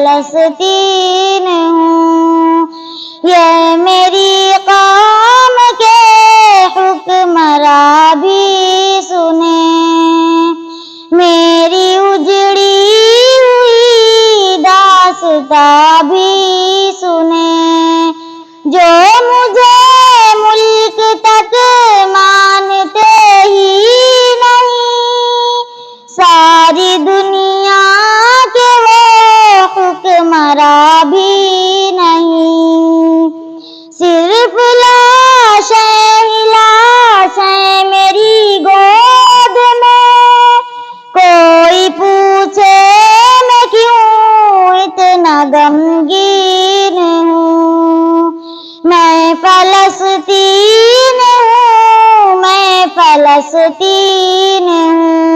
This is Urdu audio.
فلسطین ہوں، یہ میری قوم کے حکمراں بھی سنیں، میری اجڑی ہوئی داستاں بھی سنیں، جو مجھے ملک تک مانتے ہی نہیں، ساری دنیا کے وہ حکمراں بھی نہیں، صرف لاشیں میری گود میں، کوئی پوچھے میں کیوں اتنا غمگین ہوں، میں فلسطین ہوں، میں فلسطین ہوں۔